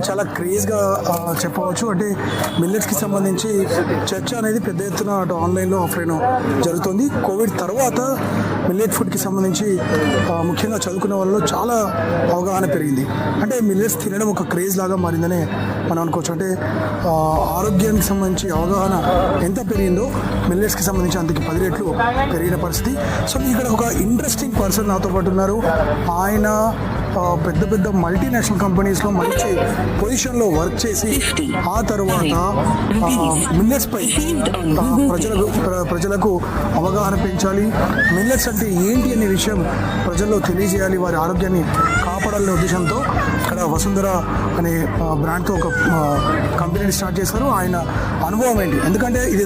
చాలా క్రేజ్గా చెప్పవచ్చు. అంటే మిల్లెట్స్కి సంబంధించి చర్చ అనేది పెద్ద ఎత్తున అటు ఆన్లైన్లో ఆఫ్లైన్ జరుగుతుంది. కోవిడ్ తర్వాత మిల్లెట్ ఫుడ్కి సంబంధించి ముఖ్యంగా చదువుకున్న వాళ్ళలో చాలా అవగాహన పెరిగింది. అంటే మిల్లెట్స్ తినడం ఒక క్రేజ్ లాగా మారిందని మనం అనుకోవచ్చు. అంటే ఆరోగ్యానికి సంబంధించి అవగాహన ఎంత పెరిగిందో మిల్లెట్స్కి సంబంధించి అంతకి 10 రెట్లు పెరిగిన పరిస్థితి. సో ఇక్కడ ఒక ఇంట్రెస్టింగ్ పర్సన్ నాతో పాటు ఉన్నారు. ఆయన పెద్ద పెద్ద మల్టీనేషనల్ కంపెనీస్లో మంచి పొజిషన్లో వర్క్ చేసి ఆ తర్వాత మిల్లెట్స్ పై ప్రజలకు అవగాహన పెంచాలి, మిల్లెట్స్ అంటే ఏంటి అనే విషయం ప్రజల్లో తెలియజేయాలి, వారి ఆరోగ్యాన్ని కాపాడాలనే ఉద్దేశంతో ఇక్కడ వసుంధర అనే బ్రాండ్తో ఒక కంపెనీని స్టార్ట్ చేశారు. ఆయన అనుభవం ఏంటి, ఎందుకంటే ఇది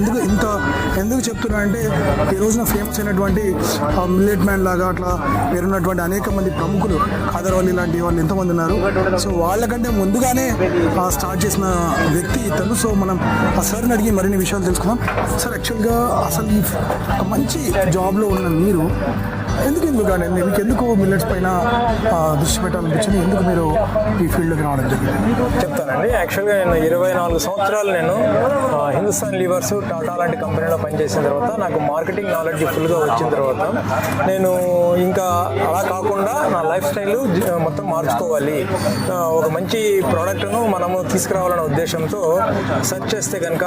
ఎందుకు చెప్తున్నా అంటే ఈ రోజున ఫేమస్ అయినటువంటి మిల్లెట్ మ్యాన్ లాగా అట్లా పేరున్నటువంటి అనేక మంది ప్రముఖులు కాదరవల్లి లాంటి వాళ్ళు ఎంతోమంది ఉన్నారు. సో వాళ్ళకంటే ముందుగానే స్టార్ట్ చేసిన వ్యక్తి ఇతను. సో మనం ఆ సార్ని అడిగి మరిన్ని విషయాలు తెలుసుకుందాం. సార్, యాక్చువల్గా అసలు ఈ మంచి జాబ్లో ఉన్న మీరు ఎందుకండి మీకు ఎందుకు మిల్లెట్స్ పైన దృష్టి పెట్టాలనిపించింది, ఎందుకు మీరు ఈ ఫీల్డ్లోకి రావడం జరిగింది? చెప్తానండి. యాక్చువల్గా నేను 24 సంవత్సరాలు నేను హిందుస్థాన్ లీవర్స్, టాటా లాంటి కంపెనీలో పనిచేసిన తర్వాత నాకు మార్కెటింగ్ నాలెడ్జ్ ఫుల్గా వచ్చిన తర్వాత నేను ఇంకా అలా కాకుండా నా లైఫ్ స్టైల్ మొత్తం మార్చుకోవాలి, ఒక మంచి ప్రోడక్ట్ను మనము తీసుకురావాలనే ఉద్దేశంతో సెర్చ్ చేస్తే కనుక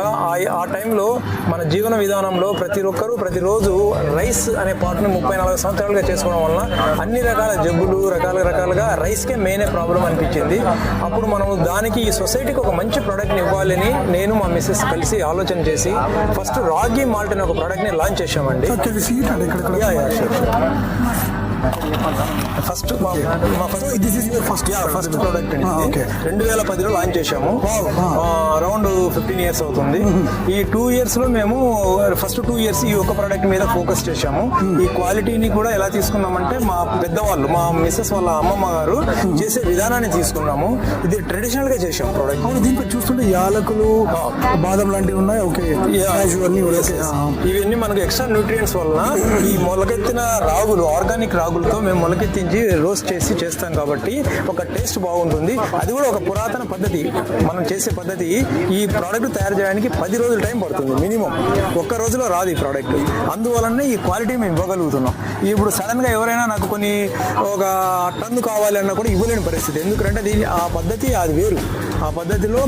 ఆ టైంలో మన జీవన విధానంలో ప్రతి ఒక్కరూ ప్రతిరోజు రైస్ అనే పార్ట్ని 34 సంవత్సరాలుగా చేసుకోవడం వలన అన్ని రకాల జబ్బులు రకాలుగా రైస్కే మెయిన్ ప్రాబ్లం అనిపించింది. అప్పుడు మనం దానికి ఈ సొసైటీకి ఒక మంచి ప్రోడక్ట్ని ఇవ్వాలని నేను మా మిస్సెస్ కలిసి ఆలోచన చేసి ఫస్ట్ రాగి మాల్ట్ అనే ఒక ప్రోడక్ట్ని లాంచ్ చేసామండి. ఫస్ట్ ప్రోడక్ట్ 2010లో లాంచ్ చేసాము. అరౌండ్ 15 years అవుతుంది. ఈ 2 years లో మేము ఫస్ట్ 2 years ఈ ఒక ప్రోడక్ట్ మీద ఫోకస్ చేసాము. ఈ క్వాలిటీని కూడా ఎలా తీసుకున్నామంటే మా పెద్దవాళ్ళు, మా మిస్సెస్ వాళ్ళ అమ్మమ్మ గారు చేసే విధానాన్ని తీసుకున్నాము. ఇది ట్రెడిషనల్ గా చేసాం ప్రోడక్ట్. దీంట్లో చూస్తుంటే యాలకులు, బాదం లాంటివి ఉన్నాయి. ఓకే, ఇవన్నీ మనకు ఎక్స్ట్రా న్యూట్రియంట్స్ వలన ఈ మొలకెత్తిన రాగులు, ఆర్గానిక్ రాగులతో మేము మొలకెత్తించి రోస్ట్ చేసి చేస్తాం కాబట్టి ఒక టేస్ట్ బాగుంటుంది. అది కూడా ఒక పురాతన పద్ధతి. మనం చేసే పద్ధతి ఈ ప్రోడక్ట్ తయారు చేయడానికి 10 రోజులు టైం పడుతుంది మినిమం. ఒక్క రోజులో రాదు ఈ ప్రోడక్ట్. అందువలనే ఈ క్వాలిటీ మేము ఇవ్వగలుగుతున్నాం. ఇప్పుడు సడన్ గా ఎవరైనా నాకు ఒక టన్ను కావాలి అన్నా కూడా ఇవ్వలేని పరిస్థితి. ఎందుకంటే దీని ఆ పద్ధతి అది వేరు. ఆ పద్ధతిలో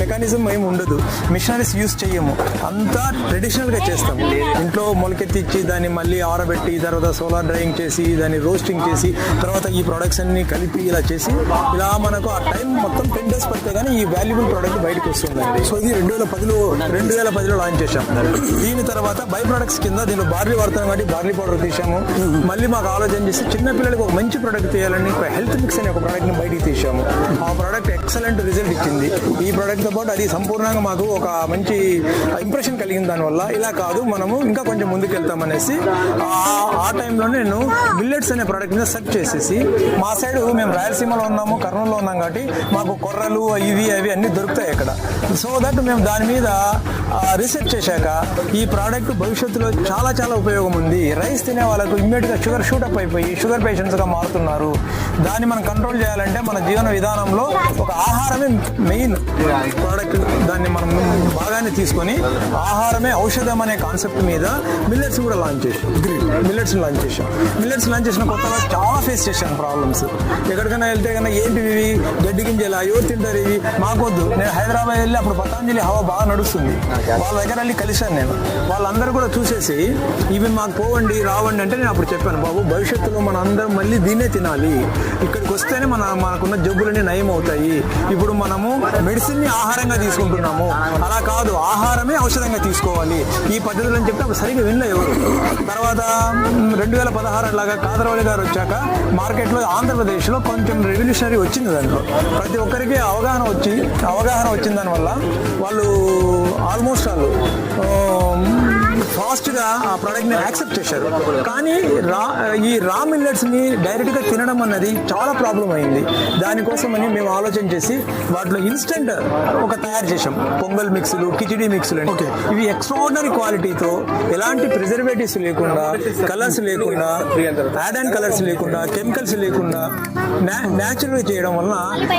మెకానిజం ఏమి ఉండదు, మిషనరీస్ యూజ్ చేయము, అంతా ట్రెడిషనల్ గా చేస్తాం. ఇంట్లో మొలకెత్తిచ్చి దాన్ని మళ్ళీ ఆరబెట్టి తర్వాత సోలార్ డ్రైయింగ్ చేసి దాన్ని రోస్టింగ్ చేసి తర్వాత ఈ ప్రొడక్ట్స్ అన్ని కలిపి ఇలా చేసి ఇలా మనకు ఆ టైం మొత్తం 10 days పడితే కానీ ఈ వాల్యుబుల్ ప్రోడక్ట్ బయటకు వస్తుందండి. సో ఇది 2010లో లాంచ్ చేశాం. దీని తర్వాత బై ప్రొడక్ట్స్ కింద దీనిలో బార్లీ వాడతాం కాబట్టి బార్లీ పౌడర్ తీసాము. మళ్ళీ మాకు ఆలోచన చేసి చిన్న పిల్లలకి ఒక మంచి ప్రోడక్ట్ తీయాలని హెల్త్ మిక్స్ అనే ఒక ప్రోడక్ట్ ని బయటికి తీసాము. ఆ ప్రోడక్ట్ ఎక్సలెంట్ రిజల్ట్ ఇచ్చింది. ఈ ప్రోడక్ట్ తో పాటు అది సంపూర్ణంగా మాకు ఒక మంచి ఇంప్రెషన్ కలిగింది. దానివల్ల ఇలా కాదు, మనము ఇంకా కొంచెం ముందుకు వెళ్తామనేసి ఆ టైంలో నేను మిల్లెట్స్ అనే ప్రోడక్ట్ మీద సెర్చ్ చేసేసి, మా సైడ్ మేము రాయలసీమలో ఉన్నాము, కర్నూలులో ఉన్నాం కాబట్టి మాకు కొర్రలు అవి అన్ని దొరుకుతాయి ఇక్కడ. సో దట్ మేము దాని మీద రీసెర్చ్ చేశాక ఈ ప్రోడక్ట్ భవిష్యత్తులో చాలా చాలా ఉపయోగం ఉంది. రైస్ తినే వాళ్ళకు ఇమ్మీడియట్గా షుగర్ షూటప్ అయిపోయి షుగర్ పేషెంట్స్గా మారుతున్నారు. దాన్ని మనం కంట్రోల్ చేయాలంటే మన జీవన విధానంలో ఒక ఆహారమే మెయిన్ ప్రోడక్ట్. దాన్ని మనం బాగానే తీసుకొని ఆహారమే ఔషధం అనే కాన్సెప్ట్ మీద మిల్లెట్స్ కూడా లాంచ్ చేసాం. మిల్లెట్స్ లాంచ్ చేసిన కొత్తగా చాలా ఫేస్ చేశాను ప్రాబ్లమ్స్. ఎక్కడికైనా వెళ్తే కన్నా ఏంటివి ఇవి గడ్డి గింజలు ఎవరు తింటారు ఇవి, మాకొద్దు. నేను హైదరాబాద్ వెళ్ళి అప్పుడు పతాంజలి హవా బాగా నడుస్తుంది, వాళ్ళ దగ్గర వెళ్ళి కలిశాను నేను. వాళ్ళందరూ కూడా చూసేసి ఇవి మాకు పోవండి రావండి అంటే నేను అప్పుడు చెప్పాను, బాబు భవిష్యత్తులో మన అందరం మళ్ళీ దీన్నే తినాలి, ఇక్కడికి వస్తేనే మనకున్న జబ్బులన్నీ నయం అవుతాయి. ఇప్పుడు మనము మెడిసిన్ని ఆహారంగా తీసుకుంటున్నాము, అలా కాదు ఆహారమే ఔషధంగా తీసుకోవాలి ఈ పద్ధతులు అని చెప్తే అప్పుడు సరిగ్గా వినలే ఎవరు. తర్వాత 2016 లాగా కాదరవల్లి గారు వచ్చాక మార్కెట్లో ఆంధ్రప్రదేశ్లో కొంచెం రెవల్యూషనరీ వచ్చింది. దాంట్లో ప్రతి ఒక్కరికి అవగాహన వచ్చిన దానివల్ల వాళ్ళు ఆల్మోస్ట్ ఫాస్ట్గా ఆ ప్రోడక్ట్ని యాక్సెప్ట్ చేశారు. కానీ ఈ రా మిల్లెట్స్ని డైరెక్ట్గా తినడం అన్నది చాలా ప్రాబ్లం అయింది. దానికోసమని మేము ఆలోచన చేసి వాటిలో ఇన్స్టెంట్ తయారు చేసాం పొంగల్ మిక్స్లు, కిచిడి మిక్స్లు అని. ఇవి ఎక్స్ట్రాడినరీ క్వాలిటీతో ఎలాంటి ప్రిజర్వేటివ్స్ లేకుండా, కలర్స్ లేకుండా, యాడ్ అండ్ కలర్స్ లేకుండా, కెమికల్స్ లేకుండా న్యాచురల్గా చేయడం వలన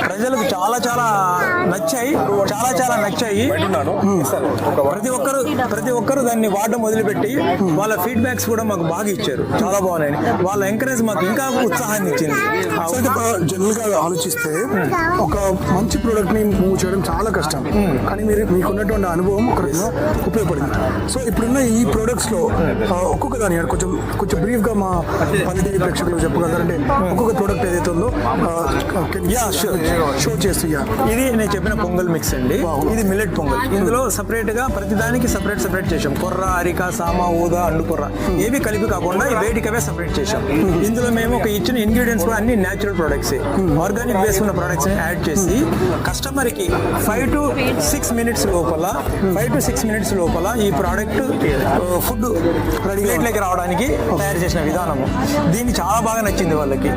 ప్రజలకు చాలా చాలా నచ్చాయి. ప్రతి ఒక్కరు దాన్ని వాడడం మొదలుపెట్టి వాళ్ళ ఫీడ్బ్యాక్స్ కూడా మాకు బాగా ఇచ్చారు, చాలా బాగున్నాయి. వాళ్ళ ఎంకరేజ్ మాకు ఇంకా ఉత్సాహాన్ని ఇచ్చింది. జనరల్ గా ఆలోచిస్తే ఒక మంచి ప్రోడక్ట్ ని మూవ్ చేయడం చాలా కష్టం, కానీ మీకున్నటువంటి అనుభవం ఉపయోగపడింది. సో ఇప్పుడున్న ఈ ప్రొడక్ట్స్ లో ఒక్కొక్క దాని కొంచెం బ్రీఫ్ గా మా పల్లెటూరి ప్రేక్షకులు చెప్పగలరంటే ఒక్కొక్క ప్రోడక్ట్ ఏదైతే ఉందో షో చేస్తూ. ఇది నేను చెప్పిన పొంగల్ మిక్స్ అండి. ఇది మిల్లెట్ పొంగల్. ఇందులో సపరేట్ గా ప్రతిదానికి సపరేట్ చేసాం. కొర్ర, అరిక, సామ, ఊదా, అండు కొర్ర ఏవి కలిపి కాకుండా ఈ వేటికవే సపరేట్ చేసాం. ఇందులో మేము ఇచ్చిన ఇంగ్రీడియంట్స్ కూడా అన్ని న్యాచురల్ ప్రొడక్ట్స్, ఆర్గానిక్ బేస్ ఉన్న ప్రొడక్ట్స్ యాడ్ చేసి కస్టమర్ కి 5 to 6 minutes లోపల ఈ ప్రోడక్ట్ ఫుడ్ ప్లేట్లోకి రావడానికి తయారు చేసిన విధానము దీన్ని చాలా బాగా నచ్చింది వాళ్ళకి.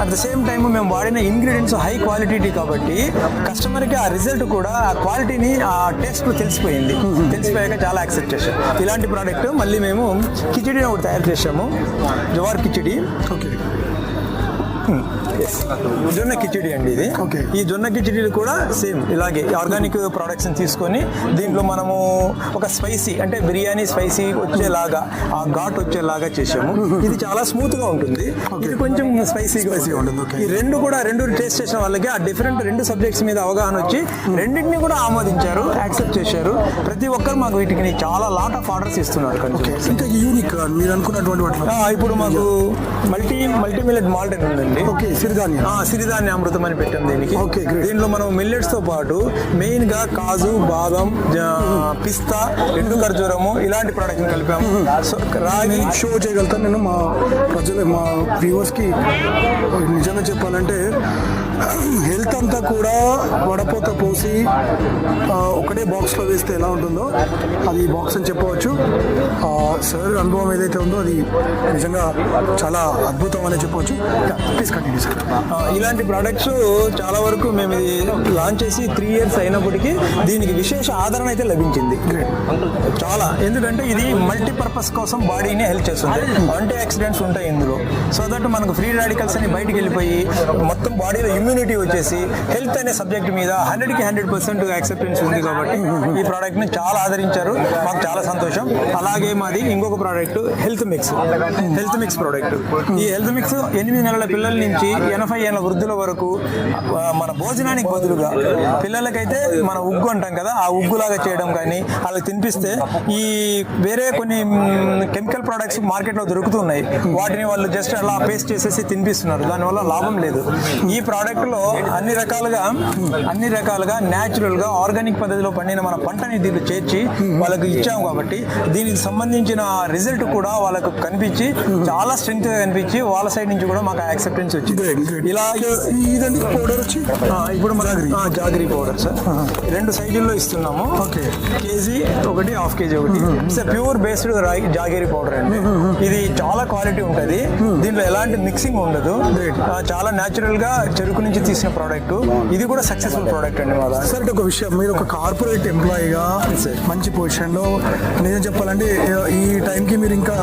అట్ ద సేమ్ టైమ్ మేము వాడిన ఇంగ్రీడియంట్స్ హై క్వాలిటీ కాబట్టి కస్టమర్ కి ఆ రిజల్ట్ కూడా, ఆ క్వాలిటీని, ఆ టేస్ట్ తెలిసిపోయాక చాలా యాక్సెప్ట్ చేశాం. ఇలాంటి ప్రోడక్ట్ మళ్ళీ మేము కిచిడి ఒకటి తయారు చేసాము, జవార్ కిచిడి. జొన్న కిచిడి అండి ఇది. ఈ జొన్న కిచిడీలు కూడా సేమ్ ఇలాగే ఆర్గానిక్ ప్రొడక్ట్స్ తీసుకొని దీంట్లో మనము ఒక స్పైసీ అంటే బిర్యానీ స్పైసీ వచ్చేలాగా, ఆ ఘాట్ వచ్చేలాగా చేసాము. ఇది చాలా స్మూత్ గా ఉంటుంది, ఇది కొంచెం స్పైసీగా ఉంటుంది. ఈ రెండు టేస్ట్ చేసిన వాళ్ళకి ఆ డిఫరెంట్ 2 సబ్జెక్ట్స్ మీద అవగాహన వచ్చి రెండింటిని కూడా ఆమోదించారు, యాక్సెప్ట్ చేశారు. ప్రతి ఒక్కరు మాకు వీటికి చాలా లాట్ ఆఫ్ ఆర్డర్స్ ఇస్తున్నారు. ఇంకా యూనిక్ మీరు అనుకున్నటువంటి ఇప్పుడు మాకు మల్టీ మిల్లెట్ మాల్ట్ అని ఉందండి. సిరిధాన్య అమృతం అని పెట్టాం దీనికి. దీనిలో మనం మిల్లెట్స్ తో పాటు మెయిన్ గా కాజు, బాదం, పిస్తా, ఎండు ఖర్జూరము ఇలాంటి ప్రొడక్ట్ కలిపాము. రాగి షో చేయగలుగుతాను నేను మా వ్యూవర్స్ కి. నిజంగా చెప్పాలంటే హెల్త్ అంతా కూడా వడపోత పోసి ఒకటే బాక్స్ లో వేస్తే ఎలా ఉంటుందో అది బాక్స్ అని చెప్పవచ్చు. సార్ అనుభవం ఏదైతే ఉందో అది నిజంగా చాలా అద్భుతం అని చెప్పవచ్చు. ఇలాంటి ప్రొడక్ట్స్ చాలా వరకు మేము ఇది లాంచ్ చేసి 3 years అయినప్పటికీ దీనికి విశేష ఆదరణ అయితే లభించింది చాలా. ఎందుకంటే ఇది మల్టీపర్పస్ కోసం బాడీని హెల్ప్ చేస్తుంది. యాంటీ ఆక్సిడెంట్స్ ఉంటాయి ఇందులో. సో దట్ మనకు ఫ్రీ రాడికల్స్ అని బయటికి వెళ్ళిపోయి మొత్తం బాడీలో ఇమ్యూనిటీ వచ్చేసి హెల్త్ అనే సబ్జెక్ట్ మీద 100కి 100% యాక్సెప్టెన్స్ ఉంది కాబట్టి ఈ ప్రోడక్ట్ ని చాలా ఆదరించారు. మాకు చాలా సంతోషం. అలాగే మాది ఇంకొక ప్రోడక్ట్ హెల్త్ మిక్స్ ప్రోడక్ట్. ఈ హెల్త్ మిక్స్ 8 నెలల పిల్లల నుంచి 80 ఏళ్ళ వృద్ధుల వరకు మన భోజనానికి బదులుగా పిల్లలకైతే మన ఉగ్గు అంటాం కదా, ఆ ఉగ్గులాగా చేయడం కానీ వాళ్ళకి తినిపిస్తే ఈ వేరే కొన్ని కెమికల్ ప్రొడక్ట్స్ మార్కెట్లో దొరుకుతున్నాయి, వాటిని వాళ్ళు జస్ట్ అలా పేస్ట్ చేసేసి తినిపిస్తున్నారు, దానివల్ల లాభం లేదు. ఈ ప్రోడక్ట్ లో అన్ని రకాలుగా న్యాచురల్ గా ఆర్గానిక్ పద్ధతిలో పండిన మన పంటని దీన్ని చేర్చి వాళ్ళకి ఇచ్చాము కాబట్టి దీనికి సంబంధించిన రిజల్ట్ కూడా వాళ్ళకు కనిపించి చాలా స్ట్రెంగ్త్ గా కనిపించి వాళ్ళ సైడ్ నుంచి కూడా మాకు యాక్సెప్టెన్స్ వచ్చింది. ఇలా ఇదండి పౌడర్ వచ్చి ఇప్పుడు మన జాగరీ పౌడర్ సార్ 2 సైజుల్లో ఇస్తున్నాము. కేజీ ఒకటి, హాఫ్ కేజీ ఒకటి. It's pure based jaggery powder అండి. ఇది చాలా క్వాలిటీ ఉంటుంది, దీంట్లో ఎలాంటి మిక్సింగ్ ఉండదు, చాలా న్యాచురల్ గా చెరుకు నుంచి తీసిన ప్రోడక్ట్. ఇది కూడా సక్సెస్ఫుల్ ప్రోడక్ట్ అండి. సార్ ఒక విషయం, మీరు ఒక కార్పొరేట్ ఎంప్లాయీగా మంచి పొజిషన్ లో, నేను చెప్పాలంటే ఈ టైంకి మీరు ఇంకా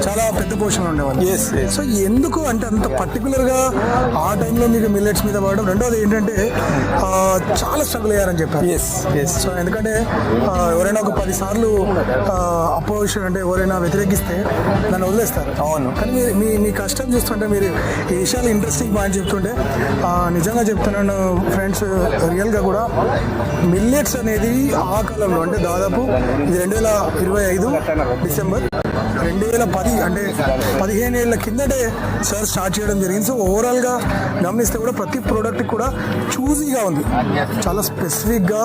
చాలా పెద్ద పొజిషన్ ఉండేవాళ్ళు. సో ఎందుకు అంటే అంత పర్టికులర్ గా ఆ టైంలో మీకు మిల్లెట్స్ మీద పడడం? రెండోది ఏంటంటే చాలా స్ట్రగుల్ అయ్యారని చెప్పారు. సో ఎందుకంటే ఎవరైనా ఒక 10 సార్లు అపోజిషన్ అంటే ఎవరైనా వ్యతిరేకిస్తే దాన్ని వదిలేస్తారు. అవును. కానీ మీ కష్టం చూస్తుంటే, మీరు ఈ విషయాలు ఇంట్రెస్టింగ్ పాయింట్ చెప్తుంటే నిజంగా చెప్తున్నాను ఫ్రెండ్స్, రియల్గా కూడా మిల్లెట్స్ అనేది ఆ కాలంలో అంటే దాదాపు ఇది 2025 డిసెంబర్ 2010 అంటే 15 ఏళ్ళ కిందటే సార్ స్టార్ట్ చేయడం జరిగింది. సో ఓవరాల్గా గమనిస్తే కూడా ప్రతి ప్రోడక్ట్ కూడా చూజీగా ఉంది, చాలా స్పెసిఫిక్గా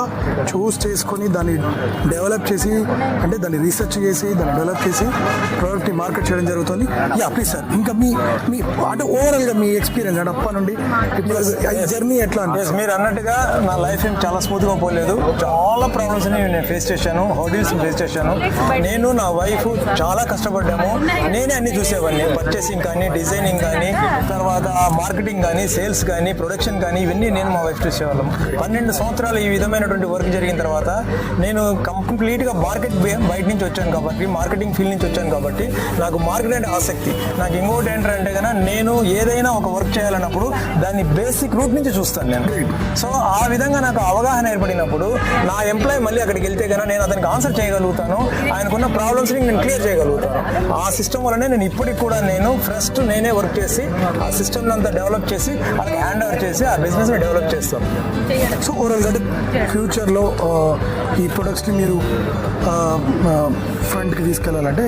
చూస్ చేసుకొని దాన్ని డెవలప్ చేసి, అంటే దాన్ని రీసెర్చ్ చేసి దాన్ని డెవలప్ చేసి ప్రోడక్ట్ని మార్కెట్ చేయడం జరుగుతుంది. యా ప్లీజ్ సార్, ఇంకా మీ మీ అంటే ఓవరాల్గా మీ ఎక్స్పీరియన్స్ అంటే అప్పటి నుండి జర్నీ ఎట్లా అంటే? మీరు అన్నట్టుగా నా లైఫ్ ఏం చాలా స్మూత్గా పోలేదు. చాలా ప్రాబ్లమ్స్ నేను ఫేస్ చేశాను, హోటల్స్ ఫేస్ చేశాను. నేను నా వైఫ్ చాలా కష్టపడ్డాము. నేనే అన్ని చూసేవాడిని, పర్చేసింగ్ కానీ, డిజైనింగ్ కానీ, తర్వాత మార్కెటింగ్ కానీ, సేల్స్ కానీ, ప్రొడక్షన్ కానీ, ఇవన్నీ నేను మా వైఫ్ చూసేవాళ్ళం. 12 సంవత్సరాలు ఈ విధమైనటువంటి వర్క్ జరిగిన తర్వాత నేను కంప్లీట్గా మార్కెట్ బయట నుంచి వచ్చాను కాబట్టి, మార్కెటింగ్ ఫీల్డ్ నుంచి వచ్చాను కాబట్టి నాకు మార్కెట్ అంటే ఆసక్తి. నాకు ఇంకోటి ఏంటంటే కన్నా నేను ఏదైనా ఒక వర్క్ చేయాలన్నప్పుడు దాన్ని బేసిక్ రూట్ నుంచి చూస్తాను నేను. సో ఆ విధంగా నాకు అవగాహన ఏర్పడినప్పుడు నా ఎంప్లాయ్ మళ్ళీ అక్కడికి వెళ్తే కన్నా నేను అతనికి ఆన్సర్ చేయగలుగుతాను, ఆయనకున్న ప్రాబ్లమ్స్ని నేను క్లియర్ చేయగలుగుతాను. ఆ సిస్టమ్ వల్లనే నేను ఇప్పటికి కూడా నేను ఫస్ట్ నేనే వర్క్ చేసి ఆ సిస్టమ్ అంతా డెవలప్ చేసి వాళ్ళకి హ్యాండ్ ఓవర్ చేసి ఆ బిజినెస్ని డెవలప్ చేస్తాను. సో ఓవరాల్గా అంటే ఫ్యూచర్లో ఈ ప్రొడక్ట్స్ని మీరు ఫ్రంట్కి తీసుకెళ్లాలంటే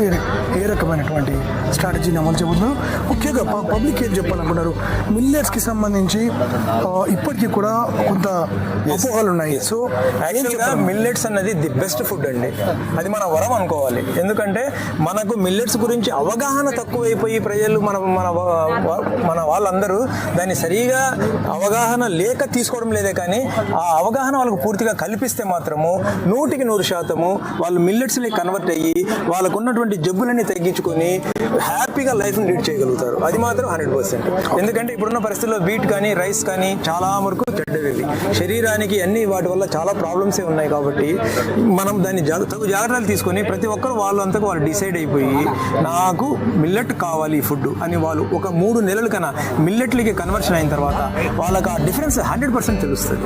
ఏ రకమైనటువంటి స్ట్రాటజీని అమలు చేయబోతున్నారు? ముఖ్యంగా పబ్లిక్ ఏం చెప్పాలనుకున్నారు? మిల్లెట్స్కి సంబంధించి ఇప్పటికీ కూడా కొంత అపోహలు ఉన్నాయి. సో యాక్చువల్గా మిల్లెట్స్ అన్నది ది బెస్ట్ ఫుడ్ అండి, అది మన వరం అనుకోవాలి. ఎందుకంటే మనకు మిల్లెట్స్ గురించి అవగాహన తక్కువైపోయి ప్రజలు మన వాళ్ళందరూ దాన్ని సరిగా అవగాహన లేక తీసుకోవడం లేదే కానీ ఆ అవగాహన వాళ్ళకు పూర్తిగా కల్పిస్తే మాత్రము 100% వాళ్ళు మిల్లెట్స్ని కన్వర్ట్ అయ్యి వాళ్ళకు ఉన్నటువంటి జబ్బులన్నీ తగ్గించుకొని హ్యాపీగా లైఫ్ని లీడ్ చేయగలుగుతారు. అది మాత్రం 100%. ఎందుకంటే ఇప్పుడున్న పరిస్థితుల్లో వీట్ కానీ, రైస్ కానీ చాలా వరకు చెడ్డవి, శరీరానికి అన్ని వాటి వల్ల చాలా ప్రాబ్లమ్సే ఉన్నాయి. కాబట్టి మనం దాన్ని తగు జాగ్రత్తలు తీసుకొని ప్రతి ఒక్కరు వాళ్ళంతకు వాళ్ళు డిసైడ్ అయిపోయి నాకు మిల్లెట్ కావాలి ఫుడ్ అని వాళ్ళు ఒక 3 నెలల కన్నా మిల్లెట్లకి కన్వర్షన్ అయిన తర్వాత వాళ్ళకి ఆ డిఫరెన్స్ 100% తెలుస్తుంది.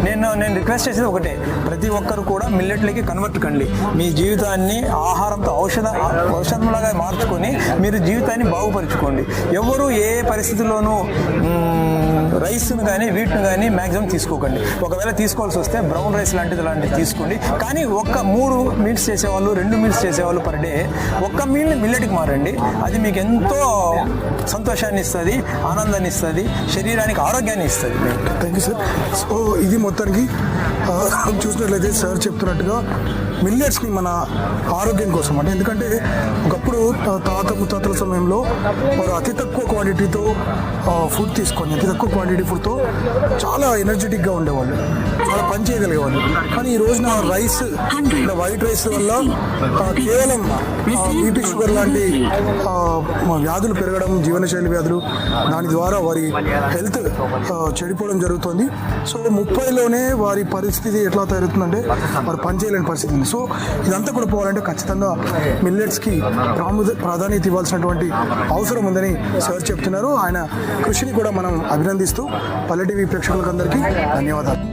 నేను రిక్వెస్ట్ చేసేది ఒకటే, ప్రతి ఒక్కరు కూడా మిల్లెట్లకి కన్వర్ట్ కండి. మీ జీవితాన్ని ఆహారంతో ఔషధంలాగా మార్చుకొని మీరు జీవితాన్ని బాగుపరుచుకోండి. ఎవరు ఏ పరిస్థితుల్లోనూ రైస్ను కానీ వీటిని కానీ మ్యాక్సిమం తీసుకోకండి. ఒకవేళ తీసుకోవాల్సి వస్తే బ్రౌన్ రైస్ లాంటివి తీసుకోండి. కానీ 3 మీల్స్ చేసేవాళ్ళు, 2 మీల్స్ చేసేవాళ్ళు పర్ డే ఒక్క మీల్ని మిల్లెట్కి మారండి. అది మీకు ఎంతో సంతోషాన్ని ఇస్తుంది, ఆనందాన్ని ఇస్తుంది, శరీరానికి ఆరోగ్యాన్ని ఇస్తుంది. Thank you sir. సో ఇది మొత్తానికి చూసినట్లయితే సార్ చెప్తున్నట్టుగా మిల్లెట్స్ని మన ఆరోగ్యం కోసం, అంటే ఎందుకంటే ఒకప్పుడు తాత ముత్తాతల సమయంలో వారు అతి తక్కువ క్వాంటిటీతో ఫుడ్ తీసుకొని అతి తక్కువ క్వాంటిటీ ఫుడ్తో చాలా ఎనర్జెటిక్గా ఉండేవాళ్ళు, చాలా పని చేయగలిగేవాళ్ళు. కానీ ఈ రోజున రైస్, వైట్ రైస్ వల్ల కేవలం బీపీ, షుగర్ లాంటి వ్యాధులు పెరగడం, జీవనశైలి వ్యాధులు, దాని ద్వారా వారి హెల్త్ చెడిపోవడం జరుగుతుంది. సో 30లోనే వారి పరిస్థితి ఎట్లా తయారవుతుందంటే వారు పని చేయలేని పరిస్థితి ఉంది. సో ఇదంతా కూడా పోవాలంటే ఖచ్చితంగా మిల్లెట్స్కి ప్రాధాన్యత ఇవ్వాల్సినటువంటి అవసరం ఉందని సార్ చెప్తున్నారు. ఆయన కృషిని కూడా మనం అభినందిస్తూ పల్లె టీవీ ప్రేక్షకులకు అందరికీ ధన్యవాదాలు.